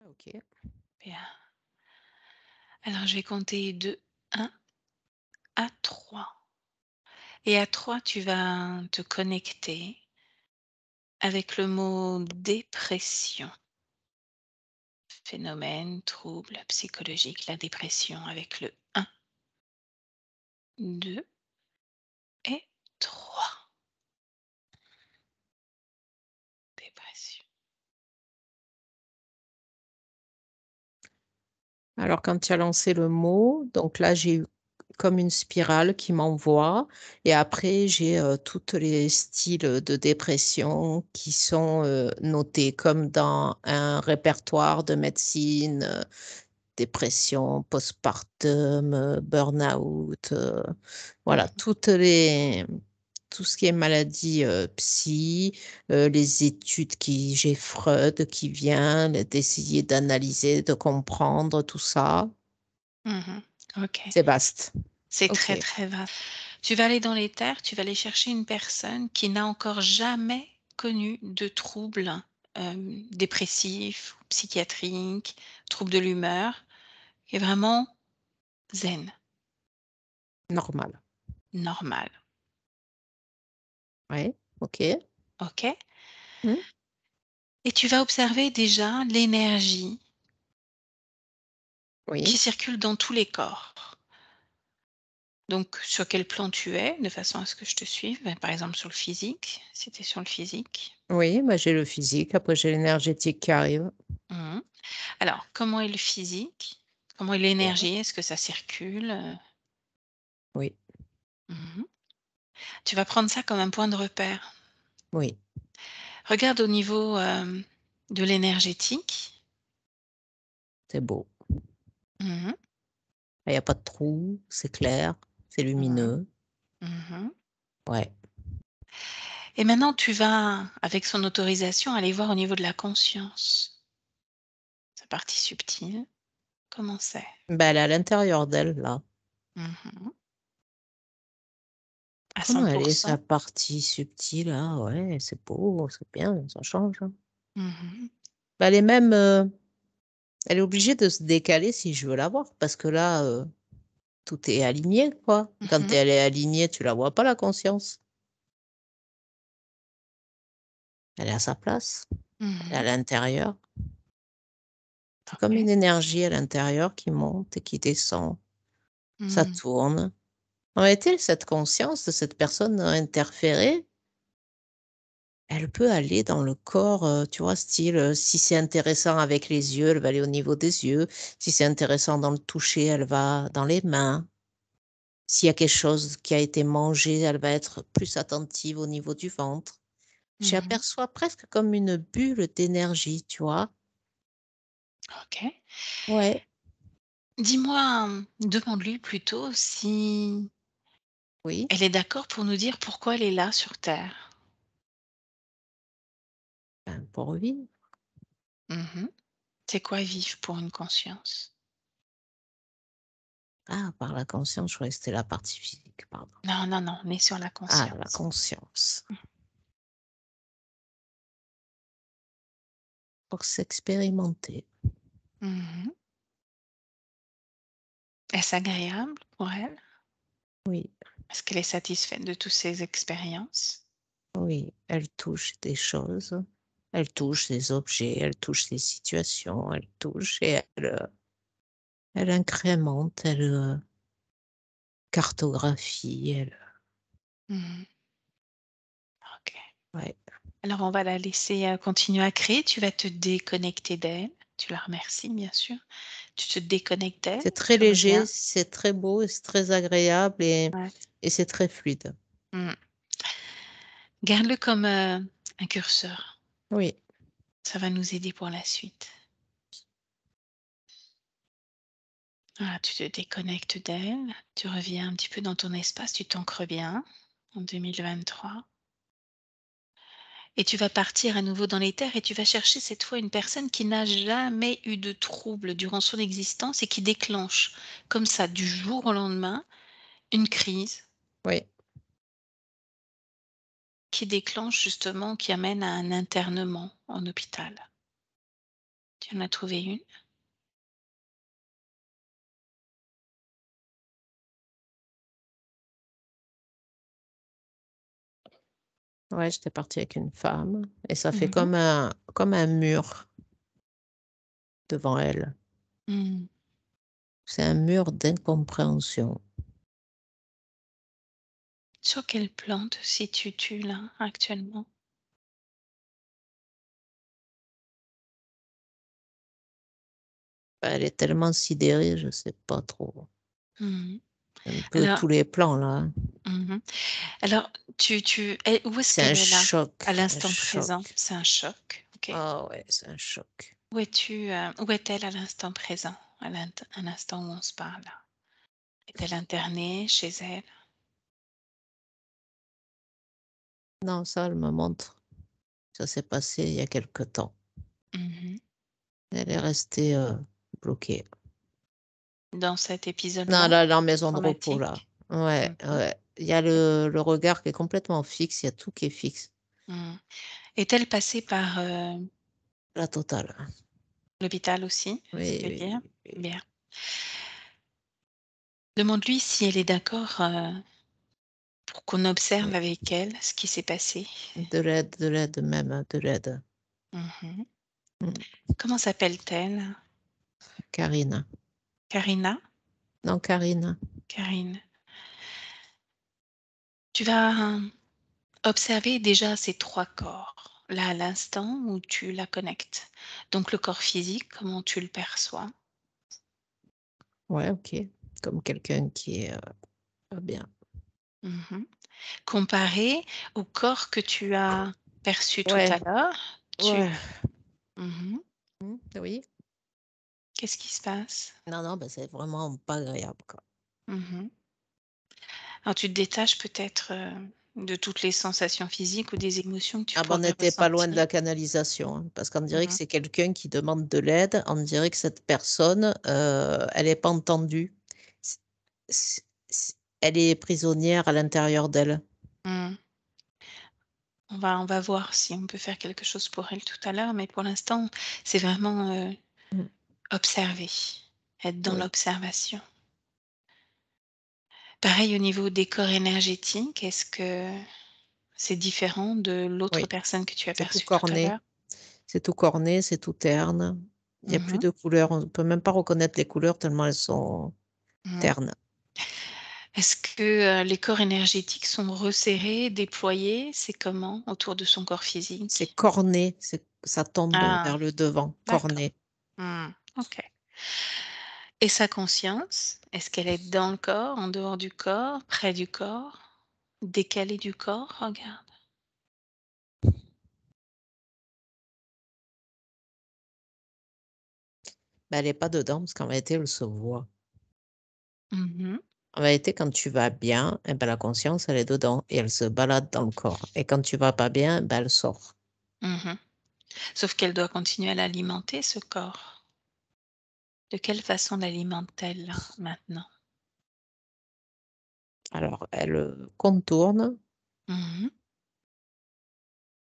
OK. Bien. Alors, je vais compter de 1 à 3. Et à 3, tu vas te connecter avec le mot dépression. Phénomène, trouble psychologique, la dépression avec le 1, 2 et 3. Dépression. Alors quand tu as lancé le mot, donc là, j'ai eu comme une spirale qui m'envoie et après j'ai, toutes les styles, de dépression qui sont, notés comme dans un répertoire de médecine, dépression, postpartum, burn-out, voilà, Mmh. tout ce qui est maladie, psy, les études qui j'ai Freud qui vient, d'essayer d'analyser, de comprendre tout ça. Mmh. OK. C'est vaste. C'est OK. très, très vaste. Tu vas aller dans les terres, tu vas aller chercher une personne qui n'a encore jamais connu de troubles, dépressifs ou psychiatriques, troubles de l'humeur, qui est vraiment zen, Normal. normal. Ouais, OK. OK? Mmh. Et tu vas observer déjà l'énergie Oui, qui circule dans tous les corps. Donc sur quel plan tu es, de façon à ce que je te suive? Bah, par exemple sur le physique, si tu es sur le physique. oui, bah, j'ai le physique, après j'ai l'énergétique qui arrive. Mmh. Alors, comment est le physique? Comment est Bien. l'énergie? Est-ce que ça circule? Oui, Mmh. Tu vas prendre ça comme un point de repère. oui, Regarde au niveau, de l'énergétique. c'est beau. Mmh. Il y a pas de trou, c'est clair, c'est Ouais. lumineux. Mmh. Ouais. Et maintenant tu vas, avec son autorisation, aller voir au niveau de la conscience, sa partie subtile. Comment c'est? Bah, elle est à l'intérieur d'elle, là. Mmh. À Comment elle est 100%. sa partie subtile, là? Ouais, c'est beau, c'est bien, ça change, hein. Mmh. Bah, elle est même, elle est obligée de se décaler si je veux la voir parce que là, tout est aligné, quoi. Quand Mmh. elle est alignée, tu la vois pas la conscience. Elle est à sa place, elle est Mmh. à l'intérieur. C'est comme une OK. énergie à l'intérieur qui monte et qui descend. Ça Mmh. tourne. En réalité, cette conscience de cette personne interférée, elle peut aller dans le corps, tu vois? Style, si c'est intéressant avec les yeux, elle va aller au niveau des yeux. Si c'est intéressant dans le toucher, elle va dans les mains. S'il y a quelque chose qui a été mangé, elle va être plus attentive au niveau du ventre. Mmh. J'aperçois presque comme une bulle d'énergie, tu vois? OK. Ouais, Dis-moi, demande-lui plutôt si oui, elle est d'accord pour nous dire pourquoi elle est là sur terre. ben, pour vivre. Mmh. C'est quoi vivre pour une conscience? Ah, par la conscience, je croyais que c'était la partie physique, pardon. Non, non, non, on est sur la Ah, la conscience. conscience. Pour s'expérimenter. Mmh. Est-ce agréable pour elle? Oui, Est-ce qu'elle est satisfaite de toutes ses expériences? oui, elle touche des choses, elle touche des objets, elle touche des situations, elle touche et elle incrémente, elle, cartographie, elle Mmh. OK. ouais. Alors on va la laisser, continuer à créer. Tu vas te déconnecter d'elle. Tu la remercies bien sûr. Tu te déconnectes d'elle, C'est très tu léger, reviens. c'est très beau et c'est très agréable Ouais. et c'est très fluide. Mmh. Garde-le comme, un curseur. Oui, Ça va nous aider pour la suite. Voilà, tu te déconnectes d'elle, tu reviens un petit peu dans ton espace, tu t'ancres bien en 2023 et tu vas partir à nouveau dans les terres et tu vas chercher cette fois une personne qui n'a jamais eu de trouble durant son existence et qui déclenche comme ça du jour au lendemain une crise oui, qui déclenche justement, qui amène à un internement en hôpital. Tu en as trouvé une? Ouais, j'étais partie avec une femme et ça fait Mmh. comme un mur devant elle. Mmh. C'est un mur d'incompréhension. Sur quel plan te situes-tu là, actuellement? Elle est tellement sidérée, je sais pas trop. Mmh. Un peu Alors tous les plans là, hein. mmh alors où est-ce C'est un qu'elle est là, choc, à un l'instant présent? choc. C'est un choc, OK. Ah ouais, c'est un choc. Où est-elle à l'instant présent? À l'instant où on se parle là? Est-elle internée chez elle? Non, ça, elle me montre. Ça s'est passé il y a quelque temps. Mmh. Elle est restée, bloquée. Dans cet Non, épisode-là, là, la maison de repos là. traumatique? Ouais, Mmh. ouais. Il y a le regard qui est complètement fixe, il y a tout qui est fixe. Mmh. Est-elle passée par, La totale. l'hôpital aussi, tu Oui, veux oui, dire? oui, oui. Bien. Demande-lui si elle est d'accord, pour qu'on Oui. observe avec elle ce qui s'est passé. De l'aide même, hein, de l'aide. Mmh. Mmh. Comment s'appelle-t-elle? Karine. Karina? Non, Karine. Karine. Tu vas, observer déjà ces 3 corps, là, à l'instant où tu la connectes. Donc le corps physique, comment tu le perçois? Ouais, OK. Comme quelqu'un qui est, pas bien. Mmh. Comparé au corps que tu as perçu tout Ouais, à l'heure, ouais. mmh Oui. qu'est-ce qui se passe? Non, non, bah, c'est vraiment pas agréable, quoi. Mmh. Alors tu te détaches peut-être, de toutes les sensations physiques ou des émotions que tu Ah bah, on pourrais n'était pas loin de ressentir? la canalisation, hein, parce qu'on dirait que Mmh. c'est quelqu'un qui demande de l'aide. On dirait que cette personne, elle est pas entendue. C elle est prisonnière à l'intérieur d'elle. Mmh. On va voir si on peut faire quelque chose pour elle tout à l'heure, mais pour l'instant, c'est vraiment, Mmh, observer, être dans oui, l'observation. Pareil au niveau des corps énergétiques, est-ce que c'est différent de l'autre oui, personne que tu as c'est tout perçue tout à corné, l'heure? c'est tout corné, c'est tout terne. Il y a plus Mmh. de couleurs, on ne peut même pas reconnaître les couleurs tellement elles sont Mmh. ternes. Est-ce que, les corps énergétiques sont resserrés, déployés? C'est comment autour de son corps C'est physique? corné, ça tombe Ah, vers le devant, d'accord. corné. Mmh, OK. Et sa conscience, est-ce qu'elle est dans le corps, en dehors du corps, près du corps, décalée du corps? Regarde. Bah, elle est pas dedans parce qu'en réalité, elle se voit. Mmh. En réalité, quand tu vas bien, eh ben, la conscience, elle est dedans et elle se balade dans le corps et quand tu vas pas bien, ben, elle sort. Mmh. Sauf qu'elle doit continuer à l'alimenter, ce corps. De quelle façon l'alimente-t-elle, là, maintenant? Alors elle, contourne, Mmh.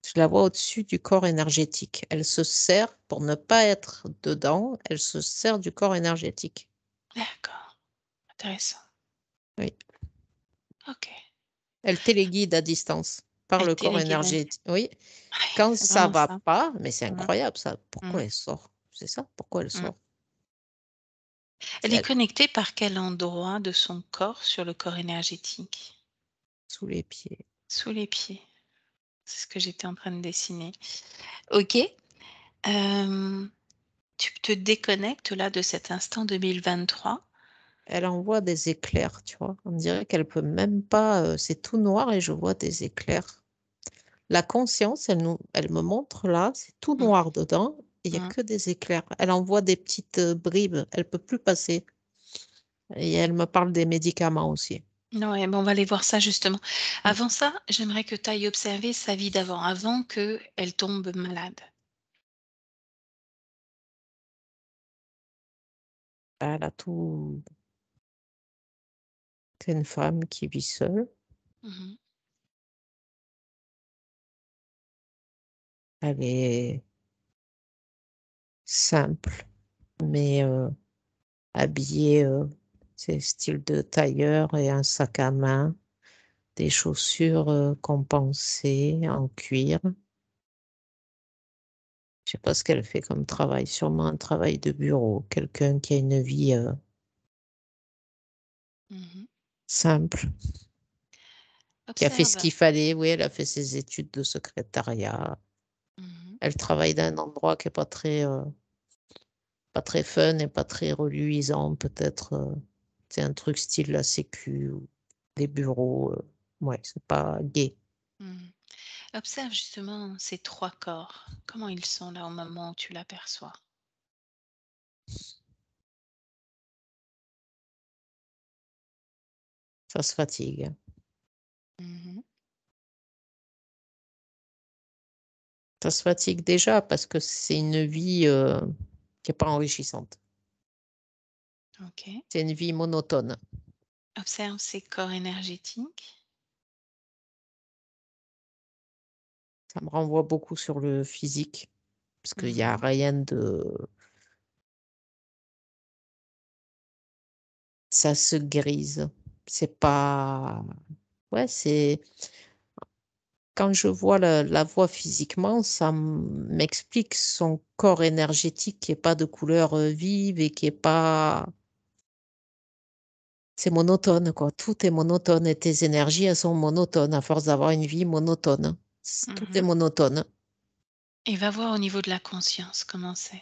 je la vois au-dessus du corps énergétique. Elle se sert pour ne pas être dedans, elle se sert du corps énergétique. D'accord, intéressant. Oui. OK. Elle téléguide à distance par Elle le corps téléguide. énergétique. Oui. Ouais, Quand c'est ça vraiment va ça. pas, mais c'est Mmh. incroyable ça, Mmh. pourquoi elle sort? C'est ça, pourquoi elle Mmh. sort? Elle est Elle connectée par quel endroit de son corps sur le corps énergétique? sous les pieds. Sous les pieds. C'est ce que j'étais en train de dessiner. OK. Hem, tu te déconnectes là de cet instant 2023. Elle envoie des éclairs, tu vois? On dirait qu'elle peut même pas, c'est tout noir et je vois des éclairs. La conscience, elle me montre là, c'est tout Mmh, noir dedans et il y a mmh. que des éclairs. Elle envoie des petites, bribes, elle peut plus passer et elle me parle des médicaments aussi. Ouais, on va aller voir ça justement. Mmh. Avant ça, j'aimerais que tu ailles observer sa vie d'avant, avant qu'elle tombe malade. Elle a tout c'est une femme qui vit seule. Mmh. Elle est simple, mais habillé, c'est style de tailleur et un sac à main, des chaussures, compensées en cuir. Je sais pas ce qu'elle fait comme travail, sûrement un travail de bureau, quelqu'un qui a une vie, Mmh. simple, qui a fait ce Observe. qu'il fallait. Oui, elle a fait ses études de secrétariat. Mmh. Elle travaille dans un endroit qui est pas très fun et pas très reluisant peut-être, c'est un truc style la sécu ou des bureaux, ouais, c'est pas gai. Mmh. Observe justement ces 3 corps. Comment ils sont là au moment où tu l'aperçois? Ça se fatigue. Mmh. Ça se fatigue déjà parce que c'est une vie, qui est pas enrichissante. OK. C'est une vie monotone. Observe ces corps énergétiques. Ça me renvoie beaucoup sur le physique parce qu'il y a Mmh. rien de ça se grise. C'est pas ouais, c'est quand je vois la voix physiquement, ça m'explique son corps énergétique qui est pas de couleur, vive et qui est pas c'est monotone, quoi. Tout est monotone et tes énergies, elles sont monotones à force d'avoir une vie monotone. Tout est Mmh. monotone. Et va voir au niveau de la conscience comment c'est.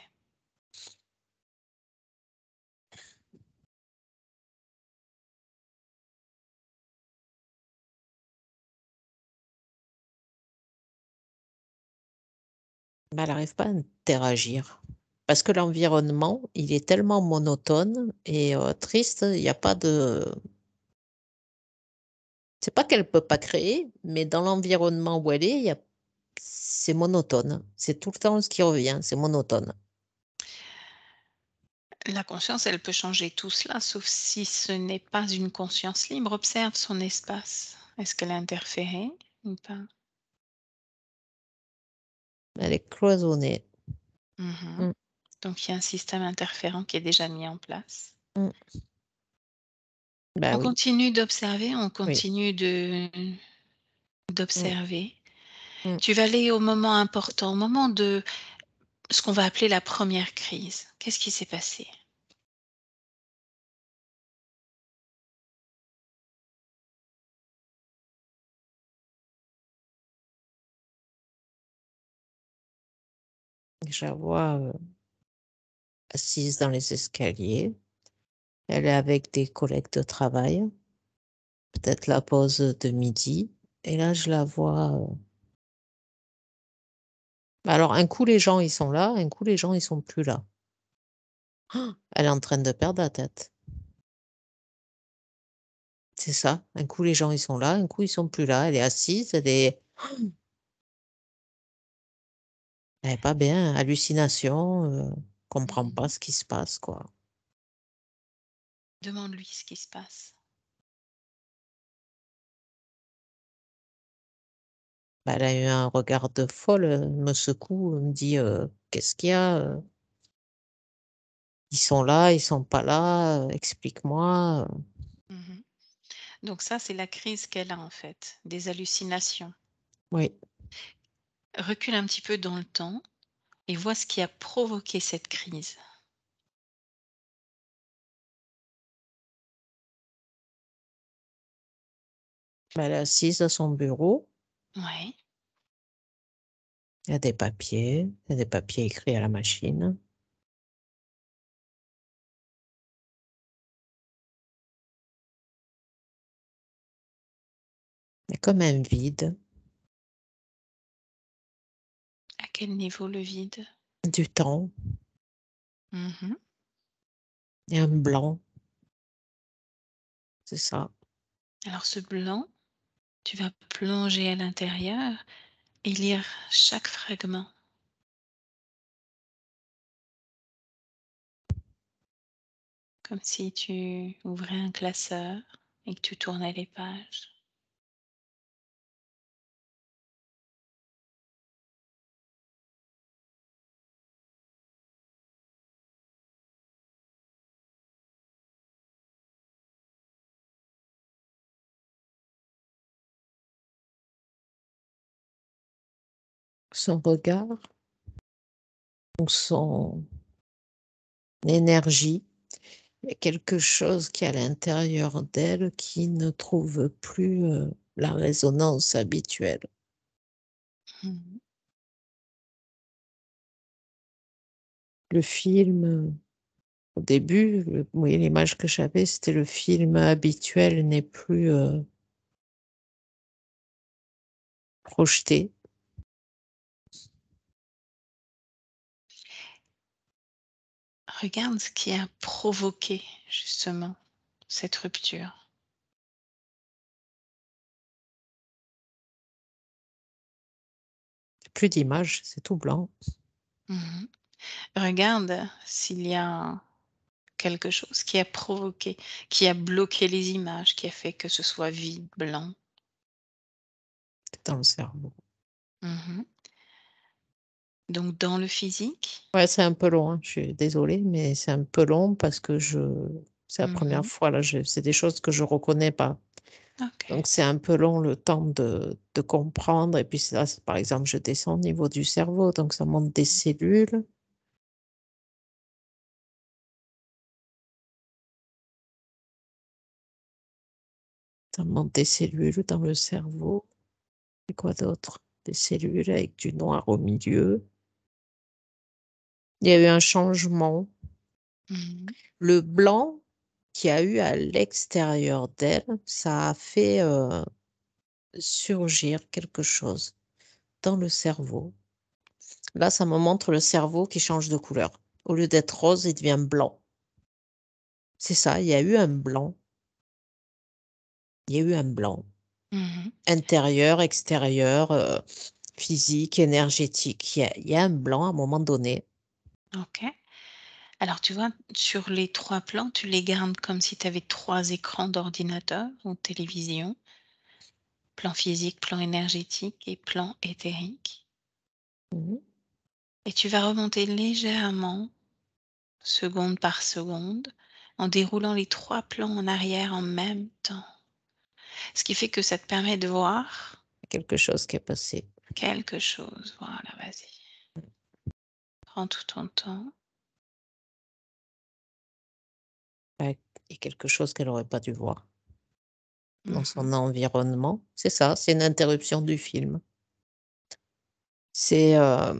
Bah, elle arrive pas à interagir parce que l'environnement, il est tellement monotone et triste, il y a pas de c'est pas qu'elle peut pas créer, mais dans l'environnement où elle est, il y a c'est monotone. C'est tout le temps ce qui revient, c'est monotone. La conscience, elle peut changer tout cela, sauf si ce n'est pas une conscience libre. Observe son espace. Est-ce qu'elle a interféré ou pas? Elle est cloisonnée. Mmh. Mmh, Donc il y a un système interférent qui est déjà mis en place. mmh. Bah, On oui, continue d'observer, on oui. continue de Mmh, d'observer. mmh. Tu vas aller au moment important, au moment de ce qu'on va appeler la première crise. Qu'est-ce qui s'est passé? Je la vois, assise dans les escaliers. Elle est avec des collègues de travail, peut-être la pause de midi et là, je la vois, bah, alors un coup les gens ils sont là, un coup les gens ils sont plus là. Elle est en train de perdre la tête. C'est ça, un coup les gens ils sont là, un coup ils sont plus là. Elle est assise, elle est pas bien, hallucination, comprend pas Mmh. ce qui se passe, quoi. Demande-lui ce qui se passe. Bah, elle a eu un regard de folle, elle me secoue, elle me dit: «Qu'est-ce qu'il y a, Ils sont là, ils sont pas là, explique-moi», Mmh. Donc ça, c'est la crise qu'elle a en fait, des hallucinations. Oui, Recule un petit peu dans le temps et vois ce qui a provoqué cette crise. bah, elle est assise à son bureau, Ouais. il y a des papiers écrits à la machine. Il y a comme un vide, À quel niveau le vide? du temps Mmh. et un blanc, c'est ça. Alors ce blanc, tu vas plonger à l'intérieur et lire chaque fragment, comme si tu ouvrais un classeur et que tu tournais les pages. son regard ou son énergie. Il y a quelque chose qui est à l'intérieur d'elle qui ne trouve plus, la résonance habituelle. Mmh. Le film, au début, oui, l'image que j'avais, c'était le film habituel n'est plus, projeté. Regarde ce qui a provoqué justement cette rupture. Plus d'image, c'est tout blanc. Mmh. Regarde s'il y a quelque chose qui a provoqué, qui a bloqué les images, qui a fait que ce soit vide, blanc. C'est dans le cerveau. Mmh. Donc dans le physique? Ouais, c'est un peu long, hein, je suis désolée, mais c'est un peu long parce que c'est la première Mmh. fois là, c'est des choses que je reconnais pas. OK. Donc c'est un peu long le temps de comprendre et puis ça, par exemple, je descends au niveau du cerveau, donc ça monte des cellules, ça monte des cellules dans le cerveau et quoi d'autre? Des cellules avec du noir au milieu. Il y a eu un changement. Mmh. Le blanc qu'il y a eu à l'extérieur d'elle, ça a fait, surgir quelque chose dans le cerveau. Là, ça me montre le cerveau qui change de couleur. Au lieu d'être rose, il devient blanc. C'est ça, il y a eu un blanc. Il y a eu un blanc. Mmh. Intérieur, extérieur, physique, énergétique. Il y a un blanc à un moment donné. OK. Alors tu vois, sur les 3 plans, tu les gardes comme si tu avais 3 écrans d'ordinateur ou de télévision, plan physique, plan énergétique et plan éthérique, Mmh. et tu vas remonter légèrement, seconde par seconde, en déroulant les 3 plans en arrière en même temps. Ce qui fait que ça te permet de voir Quelque chose qui est passé. quelque chose. Voilà, vas-y. Prends tout ton temps. Ouais, et quelque chose qu'elle aurait pas dû voir dans Mmh. son environnement. C'est ça, c'est une interruption du film. C'est, là,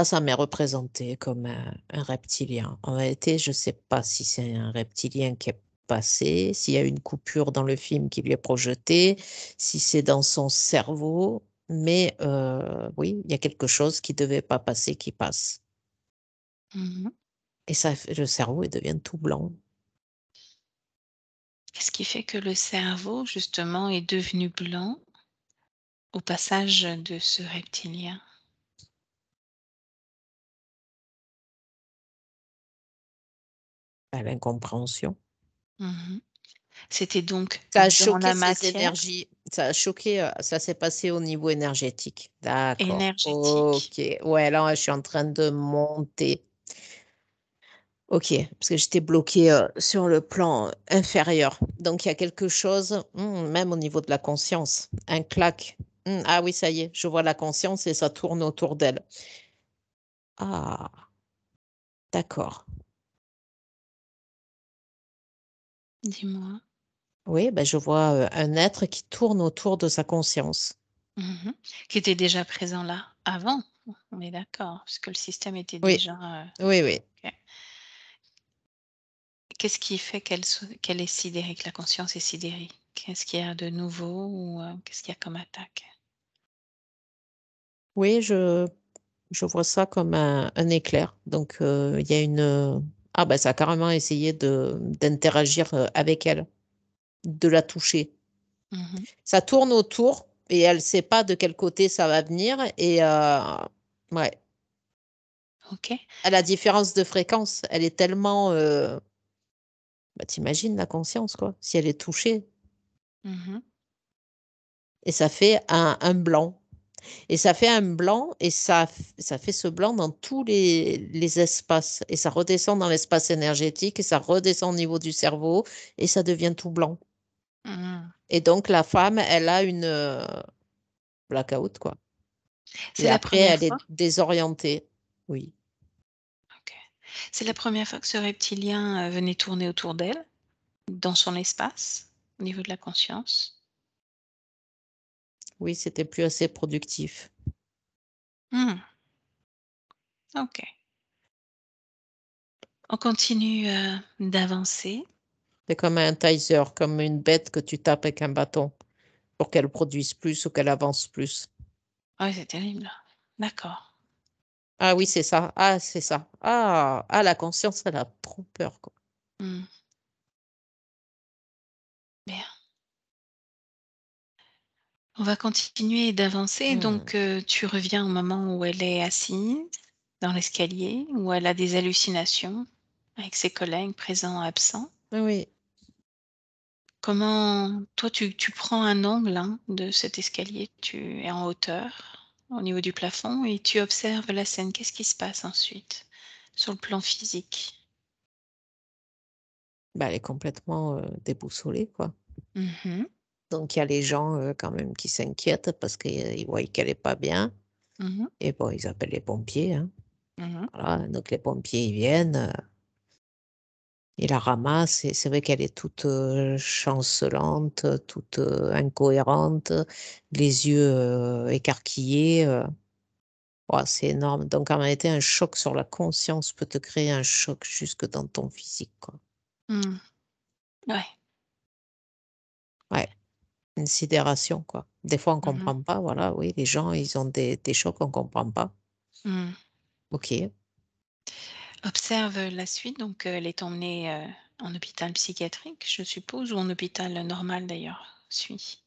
ça m'est représenté comme un reptilien. En réalité, je sais pas si c'est un reptilien qui est passé, s'il y a une coupure dans le film qui lui est projetée, si c'est dans son cerveau, mais oui, il y a quelque chose qui devait pas passer qui passe Mmh. et ça fait le cerveau, il devient tout blanc. Qu'est-ce qui fait que le cerveau, justement, est devenu blanc au passage de ce reptilien? Bah, l'incompréhension. Mmh. C'était donc Ça a dans choqué la ses matière énergies, ça a choqué, ça s'est passé au niveau énergétique. D'accord, énergétique. OK. Ouais, là, je suis en train de monter. OK, parce que j'étais bloquée, sur le plan, inférieur. Donc il y a quelque chose, même au niveau de la conscience, un clac. Ah oui, ça y est, je vois la conscience et ça tourne autour d'elle. Ah, d'accord. Dis-moi? Oui, ben je vois, un être qui tourne autour de sa conscience. Mmh. Qui était déjà présent là, avant? On est d'accord, puisque le système était Oui, déjà, oui, oui. OK. Qu'est-ce qui fait qu'elle est sidérée, que la conscience est sidérée? Qu'est-ce qu'il y a de nouveau ou, qu'est-ce qu'il y a comme attaque? Oui, je vois ça comme un éclair. Donc il y a une, ah ben ça a carrément essayé d'interagir, avec elle, de la toucher. Mmh. Ça tourne autour et elle sait pas de quel côté ça va venir et ouais, OK. à la différence de fréquence, elle est tellement, bah, tu la conscience, quoi, si elle est touchée Mmh. et ça fait un blanc et ça fait un blanc et ça fait ce blanc dans tous les espaces et ça redescend dans l'espace énergétique et ça redescend au niveau du cerveau et ça devient tout blanc Mmh. et donc la femme, elle a une, blackout, quoi. C'est et la après première elle fois? est désorientée. Oui. OK. C'est la première fois que ce reptilien, venait tourner autour d'elle, dans son espace, au niveau de la conscience? Oui, c'était plus assez productif. Mmh, OK. On continue, d'avancer. C'est comme un taser, comme une bête que tu tapes avec un bâton pour qu'elle produise plus ou qu'elle avance plus. Ah oui, c'est terrible. D'accord. Ah oui, c'est ça. Ah, c'est ça. Ah! Ah, la conscience, elle a trop peur, quoi. Mmh. Bien. On va continuer d'avancer Mmh. donc tu reviens au moment où elle est assise dans l'escalier, où elle a des hallucinations avec ses collègues présents, absents. Oui. Comment toi tu prends un angle, hein, de cet escalier, tu es en hauteur, au niveau du plafond et tu observes la scène. Qu'est-ce qui se passe ensuite sur le plan physique? Bah, elle est complètement, déboussolée, quoi. Mmh. Donc il y a les gens, quand même qui s'inquiètent parce qu'ils voient qu'elle est pas bien Mmh mh. et bon, ils appellent les pompiers, hein. Mmh. Voilà, donc les pompiers, ils viennent, ils la ramassent et c'est vrai qu'elle est toute, chancelante, toute, incohérente, les yeux, écarquillés, waouh, c'est énorme. Donc en réalité, un choc sur la conscience peut te créer un choc jusque dans ton physique, quoi. Mmh. Ouais. Ouais, une sidération, quoi. Des fois, on Mmh. comprend pas, voilà, oui, les gens, ils ont des chocs, on comprend pas. Mmh. OK. Observe la suite donc elle est emmenée, en hôpital psychiatrique, je suppose, ou en hôpital normal d'ailleurs? Suis.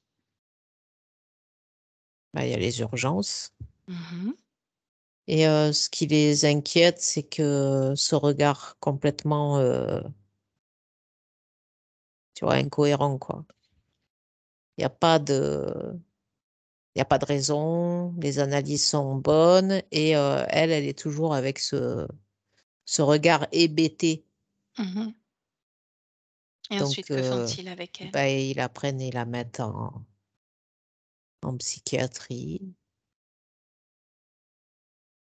Bah, il y a les urgences Mmh. et ce qui les inquiète, c'est que ce regard complètement, tu vois, incohérent, quoi. Il y a pas de il y a pas de raison, les analyses sont bonnes et elle, elle est toujours avec ce regard hébété. Mmh. Et Donc ensuite, que font-ils avec elle? bah, ils la prennent et la mettent en psychiatrie,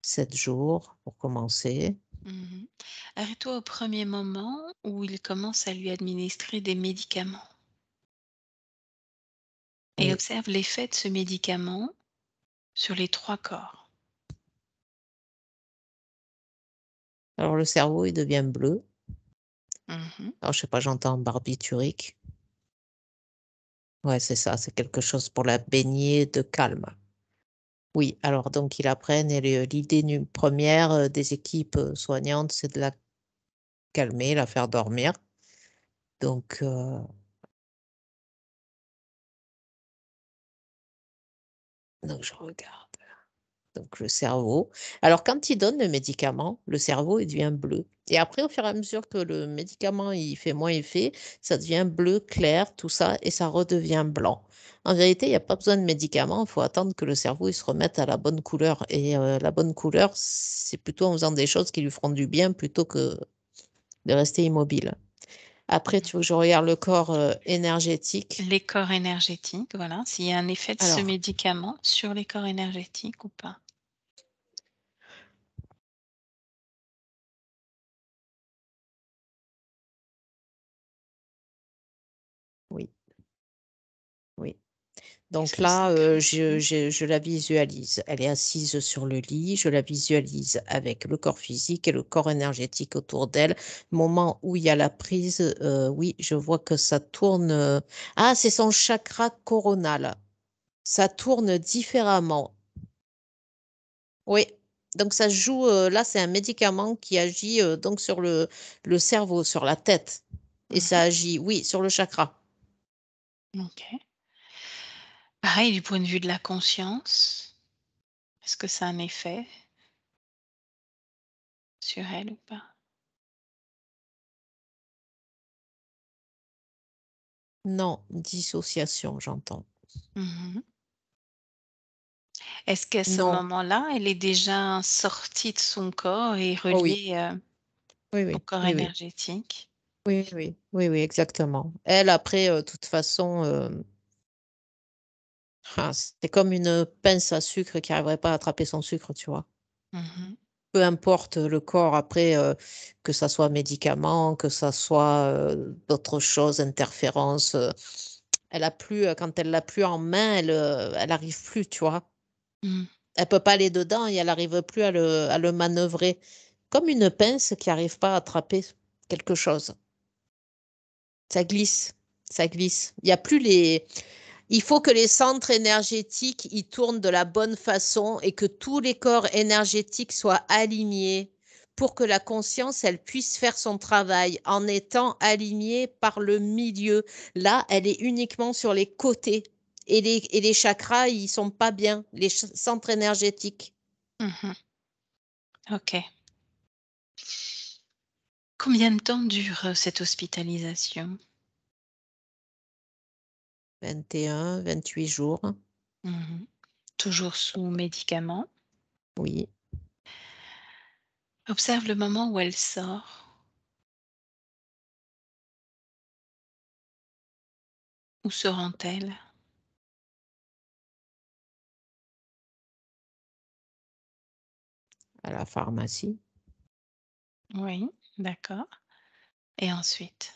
7 jours pour commencer. Mmh. Arrête-toi au premier moment où il commence à lui administrer des médicaments et Oui. observe l'effet de ce médicament sur les 3 corps. Alors le cerveau, il devient bleu. Mmh. Alors je sais pas, j'entends barbiturique. Ouais, c'est ça, c'est quelque chose pour la baigner de calme. Oui, alors donc ils la prennent et l'idée première, des équipes, soignantes, c'est de la calmer, la faire dormir. Donc je regarde. Donc le cerveau. Alors quand il donne le médicament, le cerveau, il devient bleu et après au fur et à mesure que le médicament, il fait moins effet, ça devient bleu clair, tout ça et ça redevient blanc. En vérité, il y a pas besoin de médicament, il faut attendre que le cerveau, il se remette à la bonne couleur et la bonne couleur, c'est plutôt en faisant des choses qui lui feront du bien plutôt que de rester immobile. Après, Mmh. tu veux que je regarde le corps, énergétique? Les corps énergétiques, voilà, s'il y a un effet de ce Alors, médicament sur les corps énergétiques ou pas? oui, oui. Qu'est-ce Donc que ça là, te je fait? je la visualise. Elle est assise sur le lit, je la visualise avec le corps physique et le corps énergétique autour d'elle. Moment où il y a la prise, oui, je vois que ça tourne, ah, c'est son chakra coronal. Ça tourne différemment. Oui, donc ça se joue, là, c'est un médicament qui agit, donc sur le cerveau, sur la tête et ça Mmh. agit, oui, sur le chakra. OK. Pareil du point de vue de la conscience, est-ce que ça a un effet sur elle ou pas? Non, dissociation, j'entends. Mmh. Est-ce qu'à ce Non. moment-là, elle est déjà sortie de son corps et Oh oui. reliée, Oui, au oui, corps oui, oui. énergétique? Oui, oui, oui, oui, exactement. Elle, après, toute façon, Ah, c'est comme une pince à sucre qui arriverait pas à attraper son sucre, tu vois? Mmh. Peu importe le corps après, que ça soit médicaments, que ça soit, d'autres choses, interférences, elle a plus, quand elle l'a plus en main, elle arrive plus, tu vois? Mmh. Elle peut pas aller dedans et elle arrive plus à le manœuvrer. Comme une pince qui arrive pas à attraper quelque chose. Ça glisse, ça glisse. Il y a plus les Il faut que les centres énergétiques, ils tournent de la bonne façon et que tous les corps énergétiques soient alignés pour que la conscience, elle puisse faire son travail en étant alignée par le milieu. Là, elle est uniquement sur les côtés et les chakras, ils sont pas bien, les centres énergétiques. Mmh. OK. Combien de temps dure, cette hospitalisation? 21, 28 jours, Mmh. Toujours sous médicaments? oui. Observe le moment où elle sort. Où se rend-elle? À la pharmacie, Oui, d'accord, et ensuite?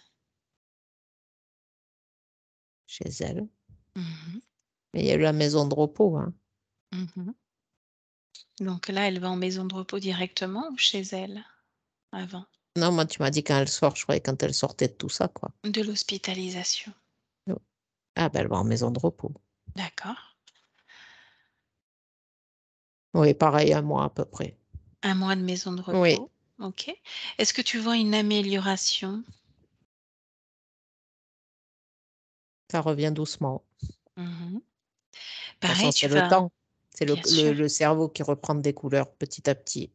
chez elle. Mmh. Mais il y a eu la maison de repos, hein. Mmh. Donc là, elle va en maison de repos directement ou chez elle, avant? Non, moi, tu m'as dit quand elle sort, je croyais quand elle sortait de tout ça, quoi. De l'hospitalisation. Non. Ah, ben, elle va en maison de repos. D'accord. Oui, pareil à moi, à peu près. 1 mois de maison de Oui, repos, OK. Est-ce que tu vois une amélioration? ça revient doucement. Mmh. De toute façon, Pareil, c'est tu le vas temps. C'est le bien le sûr. le cerveau qui reprend des couleurs petit à petit.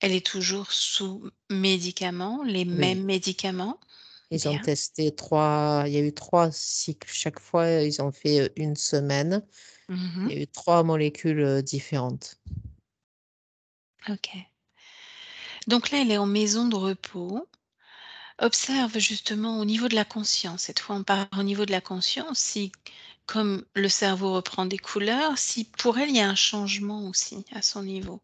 Elle est toujours sous médicaments, les mêmes Oui, médicaments? ils ont Bien. testé 3. Il y a eu 3 cycles. Chaque fois, ils ont fait, 1 semaine. Mmh. Il y a eu 3 molécules, différentes. OK. Donc là, elle est en maison de repos. Observe justement au niveau de la conscience, cette fois on part au niveau de la conscience, si comme le cerveau reprend des couleurs, si pour elle il y a un changement aussi à son niveau.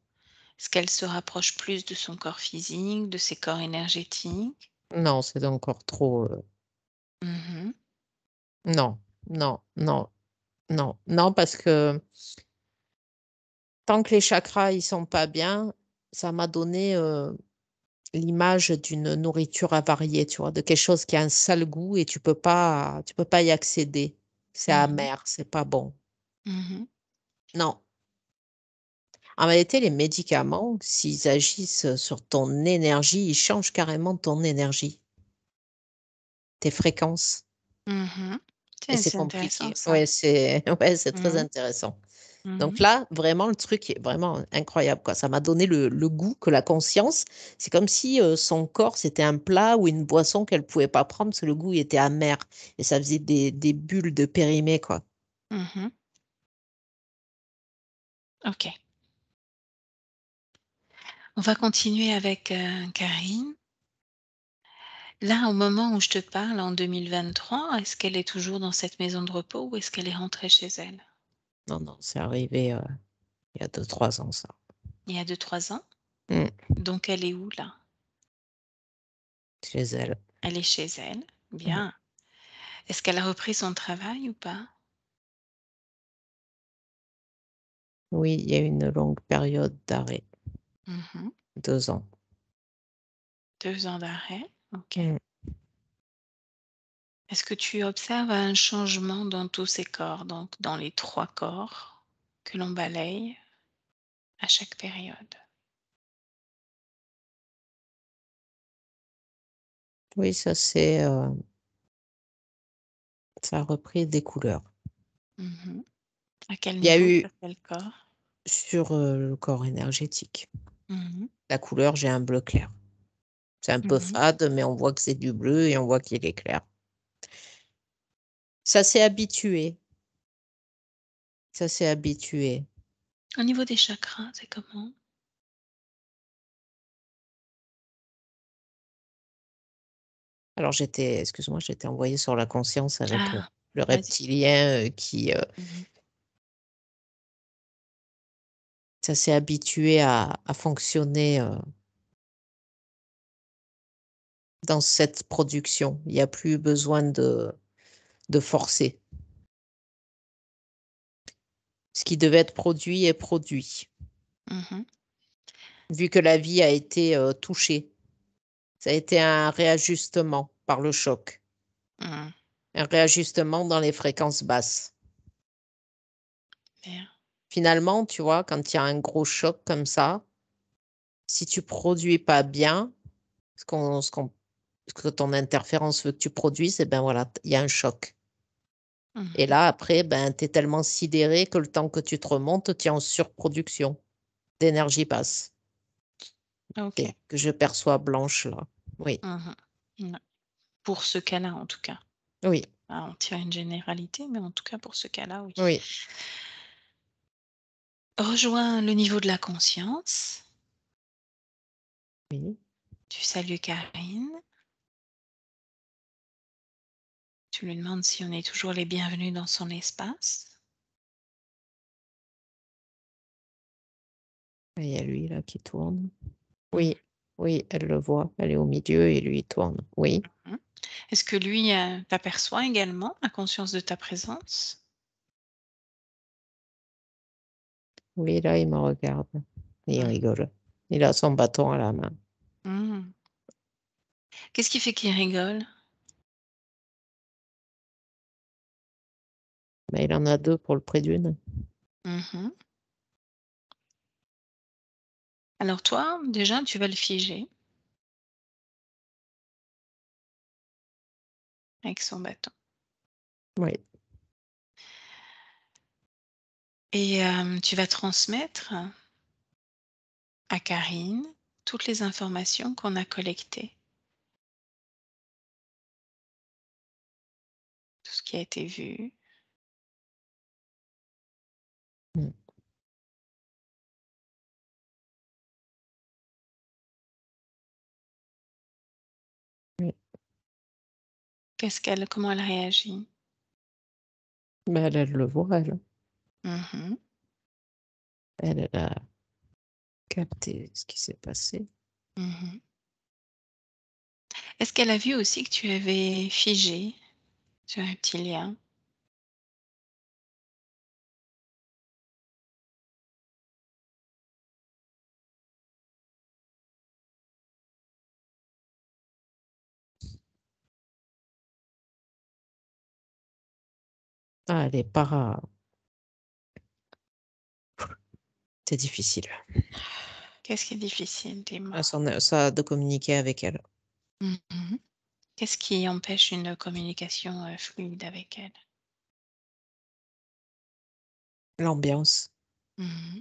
Est-ce qu'elle se rapproche plus de son corps physique, de ses corps énergétiques? Non, c'est encore trop, Mmh. non, non, non, non, non, parce que tant que les chakras, ils sont pas bien, ça m'a donné, l'image d'une nourriture avariée, tu vois? De quelque chose qui a un sale goût et tu peux pas y accéder. C'est Mmh. amer, c'est pas bon. Mmh. Non. En réalité, les médicaments, s'ils agissent sur ton énergie, ils changent carrément ton énergie, tes fréquences Mmh. et c'est C'est intéressant compliqué. ça. Ouais, c'est ouais, c'est très Mmh. intéressant. Donc Mmh. là, vraiment, le truc est vraiment incroyable, quoi. Ça m'a donné le goût que la conscience, c'est comme si, son corps, c'était un plat ou une boisson qu'elle pouvait pas prendre parce que le goût, il était amer et ça faisait des bulles de périmée, quoi. Mmh. OK. On va continuer avec, Karine. Là, au moment où je te parle, en 2023, est-ce qu'elle est toujours dans cette maison de repos ou est-ce qu'elle est rentrée chez elle? Non, non, c'est arrivé, il y a 2, 3 ans, ça. Il y a 2, 3 ans? Mmh. Donc elle est où là? Chez elle. Elle est chez elle, Mmh. bien. Est-ce qu'elle a repris son travail ou pas? Oui, il y a eu une longue période d'arrêt, Mmh. 2 ans. 2 ans d'arrêt, OK. Mmh. Est-ce que tu observes un changement dans tous ces corps, donc dans les 3 corps que l'on balaye à chaque période? Oui, ça a repris des couleurs. Mmh. À quel Il y a niveau? eu Sur quel corps? sur, le corps énergétique. Mmh. La couleur, j'ai un bleu clair. C'est un peu Mmh. fade, mais on voit que c'est du bleu et on voit qu'il est clair. Ça s'est habitué, ça s'est habitué. Au niveau des chakras, c'est comment? Alors j'étais excuse-moi, j'étais envoyée sur la conscience avec, Ah! le Vas-y. reptilien, Mmh. ça s'est habitué à fonctionner, dans cette production. Il y a plus besoin de forcer. Ce qui devait être produit est produit. Mmh. Vu que la vie a été, touchée, ça a été un réajustement par le choc, Mmh. un réajustement dans les fréquences basses. Bien. Finalement, tu vois, quand il y a un gros choc comme ça, si tu produis pas bien ce que ton interférence veut que tu produises, et ben, voilà, il y a un choc et Mmh. là, après, ben, tu es tellement sidéré que le temps que tu te remontes, tu es en surproduction d'énergie basse OK. et que je perçois blanche là. Oui, Mmh. Ouais. Pour ce cas-là, en tout cas. oui, Ah, on tire une généralité, mais en tout cas pour ce cas-là, oui. oui, Rejoins le niveau de la conscience. oui. Tu salues Karine. Tu lui demandes si on est toujours les bienvenus dans son espace. Et il y a lui là qui tourne. Mmh Oui, oui, elle le voit, elle est au milieu et lui il tourne. Oui, mh. Est-ce que lui, t'aperçoit également, a conscience de ta présence? oui, là, il me regarde et il Mmh. rigole. Il a son bâton à la main. Mmh. Qu'est-ce qui fait qu'il rigole? Mais il en a 2 pour le prix d'une. Mmh. Alors toi, déjà, tu vas le figer avec son bâton Oui, et tu vas transmettre à Karine toutes les informations qu'on a collectées, tout ce qui a été vu. mmh, oui. Comment elle réagit? Mais elle le voit elle. Mmh. Elle a capté ce qui s'est passé. Mmh. Est-ce qu'elle a vu aussi que tu avais figé ce reptilien? Ah, elle est para c'est difficile. Qu'est-ce qui est difficile? Dis-moi. Ça de communiquer avec elle. Mmh. Qu'est-ce qui empêche une communication, fluide avec elle? L'ambiance, Mmh.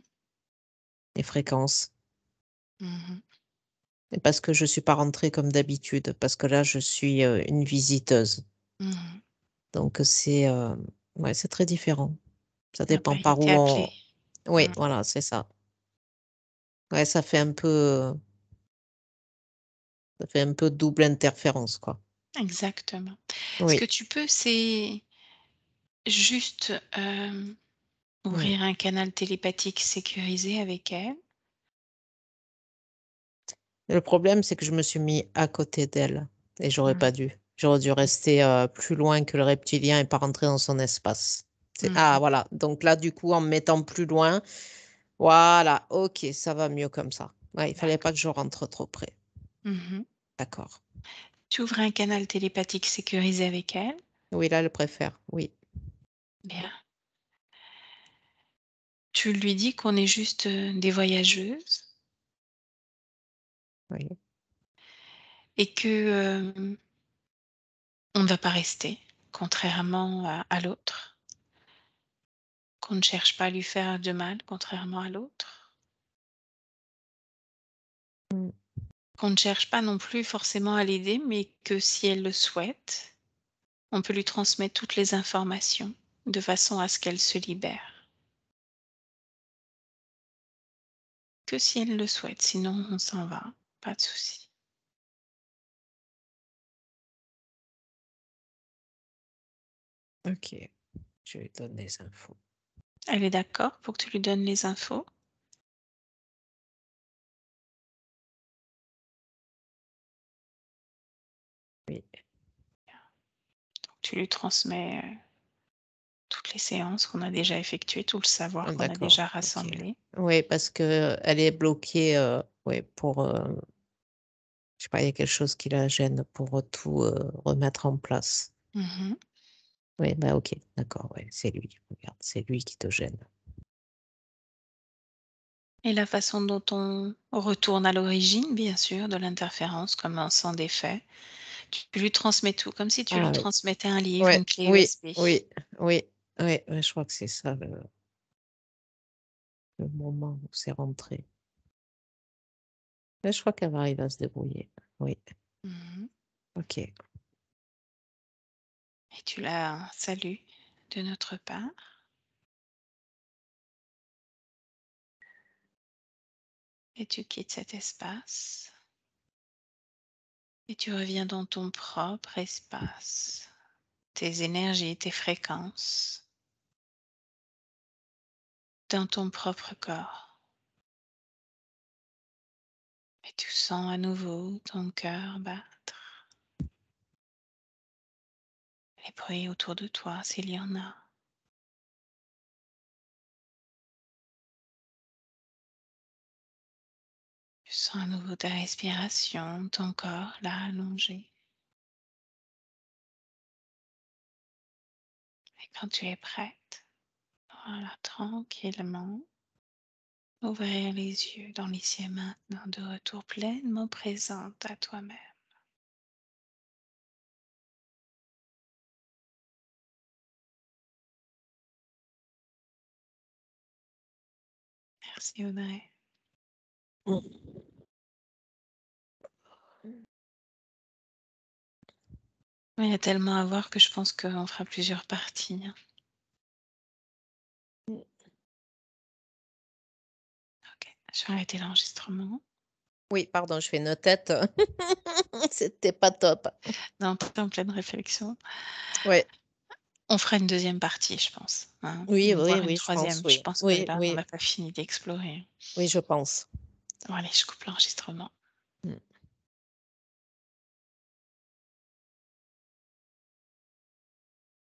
les fréquences Mmh. et parce que je suis pas rentrée comme d'habitude, parce que là, je suis, une visiteuse. Mmh. Donc ouais, c'est très différent. Ça Tu pas dépend par été où appelée. on oui, Mmh. voilà, c'est ça. Ouais, ça fait un peu double interférence, quoi. Exactement. Ce que Oui, tu peux, c'est juste, mmh. ouvrir un canal télépathique sécurisé avec elle. Le problème, c'est que je me suis mis à côté d'elle et j'aurais Mmh. pas dû. J'aurais dû rester, plus loin que le reptilien et pas rentrer dans son espace. Mmh. Voilà, donc là, du coup, en me mettant plus loin, voilà, OK, ça va mieux comme ça. Ouais, il fallait pas D'accord. que je rentre trop près. Mmh. D'accord. Tu ouvres un canal télépathique sécurisé avec elle. Oui, là, elle préfère, oui, Bien. Tu lui dis qu'on est juste, des voyageuses oui. et que, on ne va pas rester, contrairement à l'autre, qu'on ne cherche pas à lui faire de mal, contrairement à l'autre, Mmh, qu'on ne cherche pas non plus forcément à l'aider, mais que si elle le souhaite, on peut lui transmettre toutes les informations de façon à ce qu'elle se libère. Que si elle le souhaite, sinon on s'en va, pas de souci. OK, je lui donne les infos. Elle est d'accord pour que tu lui donnes les infos? Oui. Donc tu lui transmets, toutes les séances qu'on a déjà effectuées, tout le savoir qu'on a D'accord, déjà OK. rassemblé. Oui, parce qu'elle est bloquée, ouais, pour, je sais pas, il y a quelque chose qui la gêne pour, tout, remettre en place. Mmh. Oui, bah, OK, d'accord, ouais, c'est lui. Regarde, c'est lui qui te gêne. Et la façon dont on retourne à l'origine, bien sûr, de l'interférence comme un sans défait. Tu lui transmets tout, comme si tu lui Ah oui. transmettais un livre, Ouais, une clé oui, USB. oui, oui, oui, ouais, je crois que c'est ça le moment où c'est rentré. Mais je crois qu'elle va arriver à se débrouiller. Oui, Mmh. OK. Et tu la salues de notre part et tu quittes cet espace et tu reviens dans ton propre espace, tes énergies, tes fréquences, dans ton propre corps. Et tu sens à nouveau ton cœur battre, les bruits autour de toi s'il y en a. Tu sens à nouveau ta respiration, ton corps là allongé. Et quand tu es prête, voilà, tranquillement, ouvrir les yeux dans l'ici et maintenant, de retour pleinement présente à toi-même. Merci Audrey. Mmh. Il y a tellement à voir que je pense qu'on fera plusieurs parties, hein. Mmh. Ok, je vais arrêter l'enregistrement. Oui, pardon, je fais une tête. C'était pas top. Non, tu es en pleine réflexion. Ouais. On fera une deuxième partie, je pense, hein, Oui, oui, voire une oui, je pense, troisième. Je oui. pense que Oui, là, on oui, n'a pas fini d'explorer. oui, je pense. Bon, allez, je coupe l'enregistrement. Mmh.